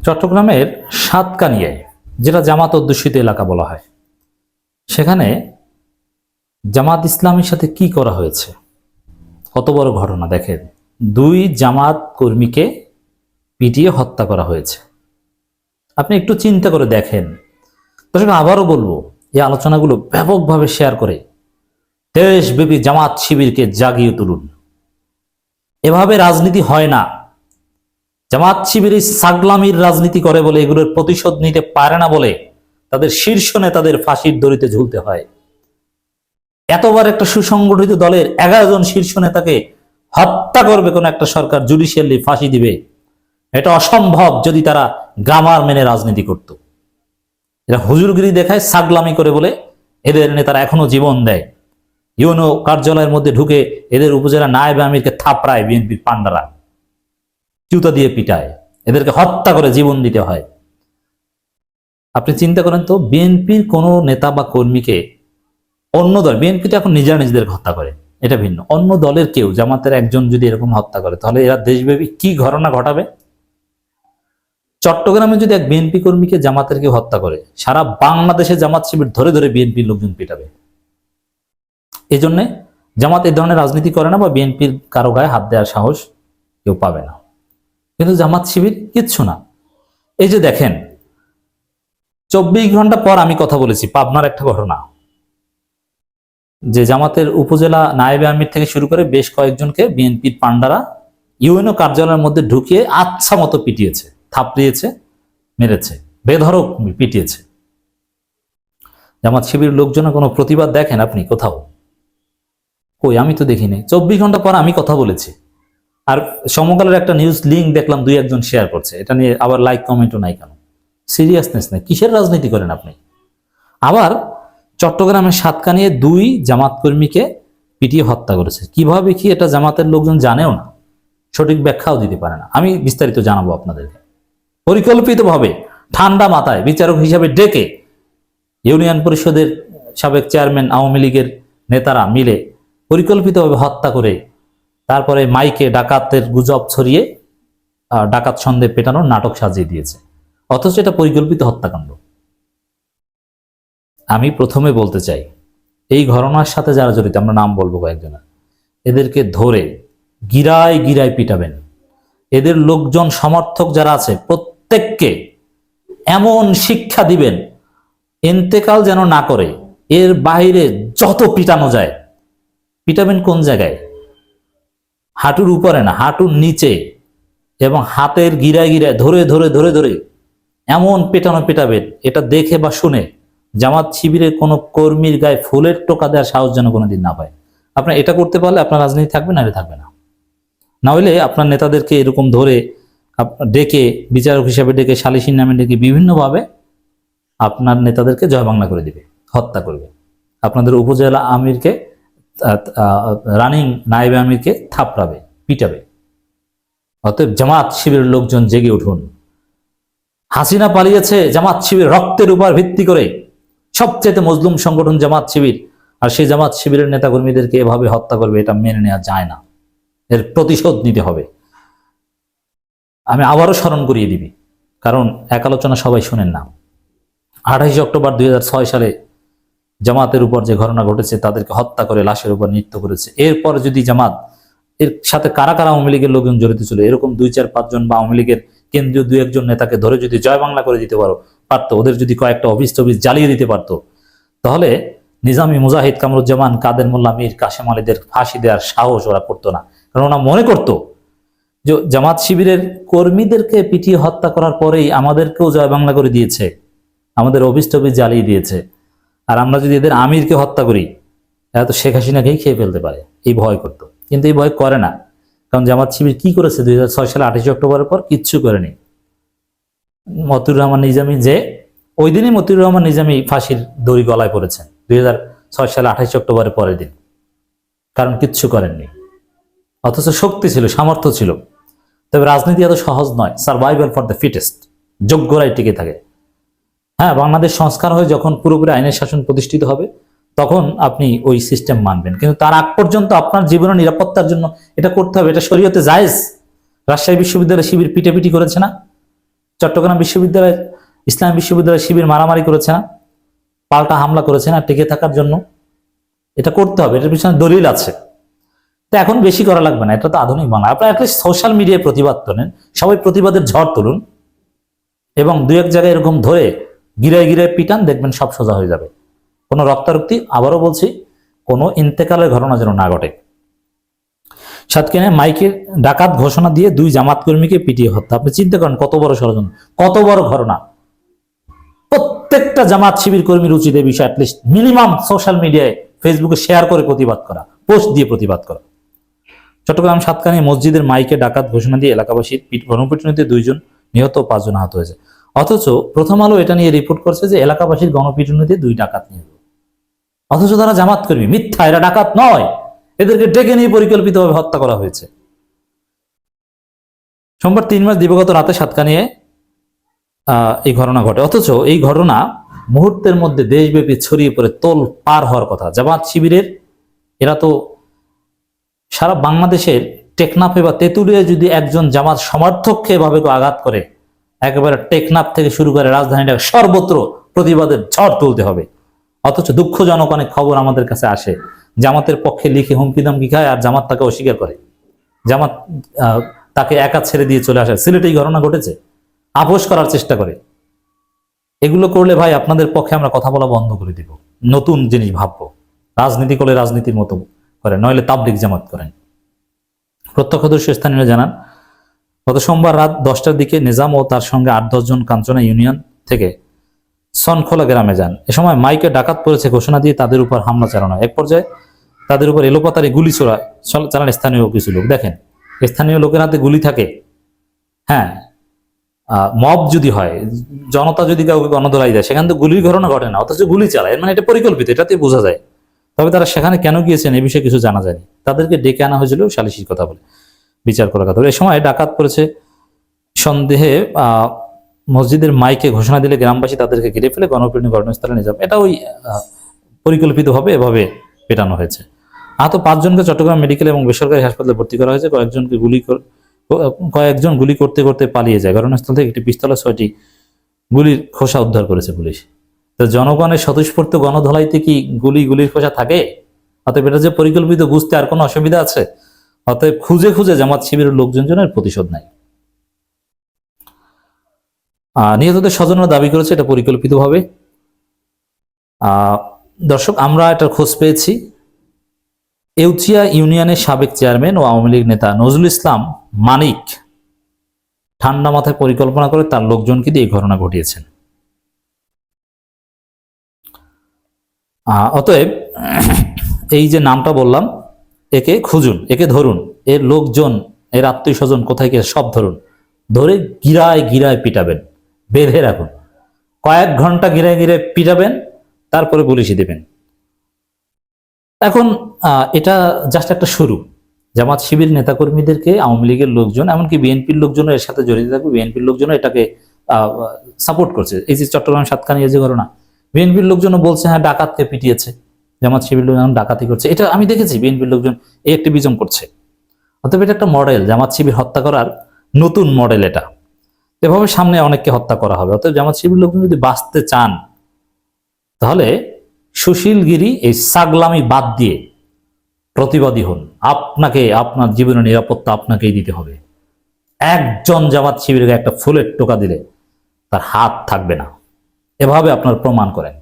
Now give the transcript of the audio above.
চট্টগ্রামের সাতকানিয়ায়, যেটা জামাত অধ্যুষিত এলাকা বলা হয়, সেখানে জামাত ইসলামীর সাথে কি করা হয়েছে, কত বড় ঘটনা দেখেন। দুই জামাত কর্মীকে পিটিয়ে হত্যা করা হয়েছে। আপনি একটু চিন্তা করে দেখেন। দর্শক, আবারও বলবো, এই আলোচনাগুলো ব্যাপকভাবে শেয়ার করে দেশব্যাপী জামাত শিবিরকে জাগিয়ে তুলুন। এভাবে রাজনীতি হয় না। জামাত শিবির সাগলামির রাজনীতি করে বলে, এগুলোর প্রতিশোধ নিতে পারে না বলে তাদের শীর্ষ নেতাদের ফাঁসির দড়িতে ঝুলতে হয়। এতবার একটা সুসংগঠিত দলের 11 জন শীর্ষ নেতাকে হত্যা করবে কোন একটা সরকার, জুডিশিয়ালি ফাঁসি দিবে, এটা অসম্ভব যদি তারা গ্রামার মেনে রাজনীতি করত। এরা হুজুরগিরি দেখায়, সাগলামি করে বলে এদের নেতারা এখনো জীবন দেয়। ইউনো কার্যালয়ের মধ্যে ঢুকে এদের উপজেলা নায়েব আমিরকে থাপড়ায় বিএনপির পান্ডারা, জুতা দিয়ে পিটায়, এদেরকে হত্যা করে জীবন দিতে হয়। আপনি চিন্তা করেন তো, বিএনপির কোন নেতা বা কর্মীকে অন্য দল, বিএনপি তো এখন নিজেদের হত্যা করে, এটা ভিন্ন, অন্য দলের কেউ, জামাতের একজন যদি এরকম হত্যা করে, তাহলে এরা দেশব্যাপী কি ঘটনা ঘটাবে। চট্টগ্রামে যদি এক বিএনপি কর্মীকে জামাতের কেউ হত্যা করে, সারা বাংলাদেশে জামাত শিবির ধরে ধরে বিএনপির লোকজন পিটাবে। এই জন্যে জামাত এই ধরনের রাজনীতি করে না, বা বিএনপির কারো গায়ে হাত দেওয়ার সাহস কেউ পাবে না। কিন্তু জামাত শিবির কিচ্ছু না। এই যে দেখেন, 24 ঘন্টা পর আমি কথা বলেছি পাবনার একটা ঘটনা, যে জামাতের উপজেলা নায়েবে আমির থেকে শুরু করে বেশ কয়েকজনকে বিএনপির পান্ডারা ইউএনও কার্যালয়ের মধ্যে ঢুকিয়ে আচ্ছা মতো পিটিয়েছে, থাপড়িয়েছে, মেরেছে, বেধড়ক পিটিয়েছে। জামাত শিবির লোকজন কোনো প্রতিবাদ দেখেন আপনি কোথাও? কই, আমি তো দেখিনি। 24 ঘন্টা পর আমি কথা বলেছি। আর সমকালের একটা নিউজ লিঙ্ক দেখলাম, 2-1 শেয়ার করছে, এটা নিয়ে আবার লাইক কমেন্টও নাই কেন? সিরিয়াসনেস নেই, কিসের রাজনীতি করেন আপনি? আবার চট্টগ্রামের সাতকানিয়ে 2 জামাত কর্মীকে পিটিয়ে হত্যা করেছে। কিভাবে কি, এটা জামাতের লোকজন জানেও না, সঠিক ব্যাখ্যাও দিতে পারে না। আমি বিস্তারিত জানাবো আপনাদেরকে। পরিকল্পিতভাবে ঠান্ডা মাথায় বিচারক হিসাবে ডেকে ইউনিয়ন পরিষদের সাবেক চেয়ারম্যান, আওয়ামী লীগের নেতারা মিলে পরিকল্পিতভাবে হত্যা করে তারপরে মাইকে ডাকাতের গুজব ছড়িয়ে ডাকাত সন্দেহ পেটানোর নাটক সাজিয়ে দিয়েছে। অথচ এটা পরিকল্পিত হত্যাকাণ্ড। আমি প্রথমে বলতে চাই, এই ঘটনার সাথে যারা জড়িত, আমরা নাম বলবো কয়েকজনের, এদেরকে ধরে গিরায় গিরায় পিটাবেন। এদের লোকজন সমর্থক যারা আছে প্রত্যেককে এমন শিক্ষা দিবেন, ইন্তেকাল যেন না করে। এর বাইরে যত পিটানো যায় পিটাবেন। কোন জায়গায়? হাঁটুর উপরে না, হাঁটুর নিচে, এবং হাতের গিরায় গিরায় ধরে ধরে ধরে ধরে এমন পেটানো পেটাবেন, এটা দেখে বা শুনে জামাত শিবিরের কোনো কর্মীর গায়ে ফুলের টোকা দেওয়ার সাহস যেন কোনোদিন না পায়। আপনার এটা করতে পারলে আপনার রাজনীতি থাকবে, না থাকবে না। না হলে আপনার নেতাদেরকে এরকম ধরে ডেকে, বিচারক হিসাবে ডেকে, সালিসির নামে ডেকে বিভিন্নভাবে আপনার নেতাদেরকে জয় বাংলা করে দিবে, হত্যা করবে। আপনাদের উপজেলা আমিরকে, রানিং নায়েবে আমিরকে থাপড়াবে, পিটাবে। অতএব জামাত শিবিরের লোকজন জেগে উঠুন। হাসিনা পালিয়েছে জামাত শিবির রক্তের উপর ভিত্তি করে, সবচেয়ে মজলুম সংগঠন জামাত শিবির, আর সেই জামাত শিবিরের নেতাকর্মীদেরকে এভাবে হত্যা করবে, এটা মেনে নেওয়া যায় না। এর প্রতিশোধ নিতে হবে। আমি আবারও স্মরণ করিয়ে দিবি, কারণ এক আলোচনা সবাই শুনেন না। 28 অক্টোবর 2006 সালে জামাতের উপর যে ঘটনা ঘটেছে, তাদেরকে হত্যা করে লাশের উপর নৃত্য করেছে। এরপর যদি জামাত, এর সাথে কারা কারা আওয়ামী লীগের লোকজন জড়িত ছিল, এরকম 2-4-5 জন বা আওয়ামী লীগের কেন্দ্রীয় 2-1 জন নেতাকে ধরে যদি জয় বাংলা করে দিতে পারতো, ওদের যদি কয়েকটা অফিস টফিস জ্বালিয়ে দিতে পারতো, তাহলে নিজামী, মুজাহিদ, কামরুজ্জামান, কাদের মোল্লা, মীর কাশেম আলীদের ফাঁসি দেওয়ার সাহস ওরা করতো না। কারণ ওরা মনে করতো যে জামাত শিবিরের কর্মীদেরকে পিটিয়ে হত্যা করার পরেই আমাদেরকেও জয় বাংলা করে দিয়েছে, আমাদের অফিস টফিস জ্বালিয়ে দিয়েছে, আর আমরা যদি এদের আমিরকে হত্যা করি, এরা তো শেখ হাসিনাকেই খেয়ে ফেলতে পারে, এই ভয় করতো। কিন্তু এই ভয় করে না, কারণ জামাত শিবির কি করেছে 2006 সালে 28 অক্টোবরের পর? কিচ্ছু করেনি। মতিউর রহমান নিজামী, যে ওই দিনই মতিউর রহমান নিজামী ফাঁসির দড়ি গলায় পড়েছেন 2006 সালে 28 অক্টোবরের পরের দিন, কারণ কিচ্ছু করেননি। অথচ শক্তি ছিল, সামর্থ্য ছিল। তবে রাজনীতি এত সহজ নয়। সার্ভাইভাল ফর দ্য ফিটেস্ট, যোগ্যরাই টিকে থাকে। হ্যাঁ, বাংলাদেশ সংস্কার হয়ে যখন পুরোপুরি আইনের শাসন প্রতিষ্ঠিত হবে, তখন আপনি ওই সিস্টেম মানবেন। কিন্তু তার আগ পর্যন্ত আপনার জীবনের নিরাপত্তার জন্য এটা করতে হবে। এটা শরীয়তে জায়েজ। রাজশাহী বিশ্ববিদ্যালয়ে শিবির পিটাপিটি করেছে না, চট্টগ্রাম বিশ্ববিদ্যালয়, ইসলামী বিশ্ববিদ্যালয় শিবির মারামারি করেছে না, পাল্টা হামলা করেছে না টিকে থাকার জন্য? এটা করতে হবে, এটার পিছনে দলিল আছে। তো এখন বেশি করা লাগবে না, এটা তো আধুনিক বাংলা। আপনারা অ্যাটলিস্ট সোশ্যাল মিডিয়ায় প্রতিবাদ করেন, সবাই প্রতিবাদের ঝড় তুলুন এবং দুই এক জায়গায় এরকম ধরে গিরায় গিরায় পিটান, দেখবেন সব সোজা হয়ে যাবে। কোনো রক্তারক্তি, আবারও বলছি, কোনো ইন্তেকালের ঘটনা যেন না ঘটে। সাতক্ষীরায় মাইকের ডাকাত ঘোষণা দিয়ে 2 জামাত কর্মীকে পিটিয়ে হত্যা। আপনি চিন্তা করেন কত বড় ষড়যন্ত্র, কত বড় ঘটনা। প্রত্যেকটা জামাত শিবির কর্মীর উচিত এই বিষয়ে অ্যাটলিস্ট মিনিমাম সোশ্যাল মিডিয়ায়, ফেসবুকে শেয়ার করে প্রতিবাদ করা, পোস্ট দিয়ে প্রতিবাদ করা। চট্টগ্রাম সাতকানিয়া মসজিদের মাইকে ডাকাত ঘোষণা দিয়ে এলাকাবাসীর গণপিটুনিতে 2 জন নিহত, 5 জন আহত হয়েছে। অথচ প্রথম আলো এটা নিয়ে রিপোর্ট করছে যে এলাকাবাসীর গণপিটুনিতে 2 ডাকাত নিহত, অথচ তারা জামাত কর্মী। মিথ্যা, এরা ডাকাত নয়, এদেরকে ডেকে নিয়ে পরিকল্পিতভাবে হত্যা করা হয়েছে। সোমবার 3 মার্চ দিবাগত রাতে সাতকানিয়ায় এই ঘটনা ঘটে। অথচ এই ঘটনা মুহূর্তের মধ্যে দেশব্যাপী ছড়িয়ে পড়ে তোল পার হওয়ার কথা। জামাত শিবিরের এরা তো সারা বাংলাদেশের টেকনাফে বা তেঁতুলিয়ায় যদি একজন জামাত সমর্থককে এভাবে আঘাত করে, একেবারে টেকনাফ থেকে শুরু করে রাজধানীটা সর্বত্র প্রতিবাদের ঝড় তুলতে হবে। অথচ দুঃখজনক অনেক খবর আমাদের কাছে আসে, জামাতের পক্ষে লিখে হুমকি দামকি খায় আর জামাত তাকে অস্বীকার করে, জামাত তাকে একা ছেড়ে দিয়ে চলে আসে। সিলেটে এই ঘটনা ঘটেছে, আপোষ করার চেষ্টা করে। এগুলো করলে ভাই আপনাদের পক্ষে আমরা কথা বলা বন্ধ করে দিব, নতুন জিনিস ভাববো, রাজনীতি করলে রাজনীতির মতো করেন, নইলে তাবলিগ জামাত করেন। প্রত্যক্ষদর্শী স্থানীয়রা জানান, গত সোমবার রাত 10টার দিকে নিজাম ও তার সঙ্গে 8-10 জন কাঞ্চনা ইউনিয়ন থেকে সনখোলা গ্রামে যান। এ সময় মাইকে ডাকাত পড়েছে ঘোষণা দিয়ে তাদের উপর হামলা চালানো হয়। এক পর্যায়ে তাদের উপর এলোপাতারি গুলি চালান স্থানীয় কিছু লোক। দেখেন, স্থানীয় লোকের হাতে গুলি থাকে। হ্যাঁ, মব যদি হয়, জনতা যদি কাউকে গণধোলাই দেয়, সেখান থেকে গুলির ঘটনা ঘটে না, অথচ গুলি চালায়, মানে এটা পরিকল্পিত, এটাতে বোঝা যায়। তবে তারা সেখানে কেন গিয়েছেন এ বিষয়ে কিছু জানা যায়নি। তাদেরকে ডেকে আনা হয়েছিল সালিশির কথা বলে, বিচার করার কথা বলে। এ সময় ডাকাত পড়েছে সন্দেহে মসজিদের মাইকে ঘোষণা দিলে গ্রামবাসী তাদেরকে ঘিরে ফেলে গণপিটুনি ঘটনাস্থলে নিয়ে যাবে। এটা ওই পরিকল্পিতভাবে এভাবে পেটানো হয়েছে। আহত 5 জনকে চট্টগ্রাম মেডিকেল এবং বেসরকারি হাসপাতালে ভর্তি করা হয়েছে। কয়েকজন গুলি করতে করতে পালিয়ে যায়। ঘটনাস্থল থেকে একটি পিস্তল, 6টি গুলির খোসা উদ্ধার করেছে পুলিশ। তো জনগণের স্বতঃস্ফূর্ত গণধলাইতে কি গুলির খোসা থাকে? অতএব এটা যে পরিকল্পিত, বুঝতে আর কোনো অসুবিধা আছে? অতএব খুঁজে খুঁজে জামাত শিবিরের লোকজনের প্রতিশোধ নাই। নিহতদের স্বজনরা দাবি করেছে এটা পরিকল্পিতভাবে। দর্শক, আমরা এটার খোঁজ পেয়েছি। এউচিয়া ইউনিয়নের সাবেক চেয়ারম্যান ও আওয়ামী লীগ নেতা নজরুল ইসলাম মানিক ঠান্ডা মাথায় পরিকল্পনা করে তার লোকজনকে দিয়ে এই ঘটনা ঘটিয়েছেন। অতএব এই যে নামটা বললাম, একে খুঁজুন, একে ধরুন, এর লোকজন, এর আত্মীয় স্বজন কোথায় গিয়ে সব ধরুন, ধরে গিরায় গিরায় পিটাবেন, বেঁধে রাখুন, কয়েক ঘন্টা গিরায় গিরায় পিটাবেন, তারপরে পুলিশে দেবেন। এখন এটা জাস্ট একটা শুরু। জামাত শিবির নেতাকর্মীদেরকে আওয়ামী লীগের লোকজন, এমনকি বিএনপির লোকজনও এর সাথে জড়িত থাকবে, বিএনপির লোকজনও এটাকে সাপোর্ট করছে। এই যে চট্টগ্রাম সাতকানিয়া যে ঘটনা, বিএনপির লোকজনও বলছে হ্যাঁ ডাকাতকে পিটিয়েছে, জামাত শিবির লোকজন ডাকাতি করছে, এটা আমি দেখেছি। বিএনপির লোকজন এই অ্যাক্টিভিজম করছে। অতএব এটা একটা মডেল, জামাত শিবির হত্যা করার নতুন মডেল এটা। এভাবে সামনে অনেককে হত্যা করা হবে। অতএব জামাত শিবির লোকজন যদি বাঁচতে চান, তাহলে সুশীলগিরি, এই সাগলামি বাদ দিয়ে প্রতিবাদী হন। আপনাকে আপনার জীবনের নিরাপত্তা আপনাকেই দিতে হবে। একজন জামাত শিবিরকে একটা ফুলের টোকা দিলে তার হাত থাকবে না, এভাবে আপনার প্রমাণ করেন।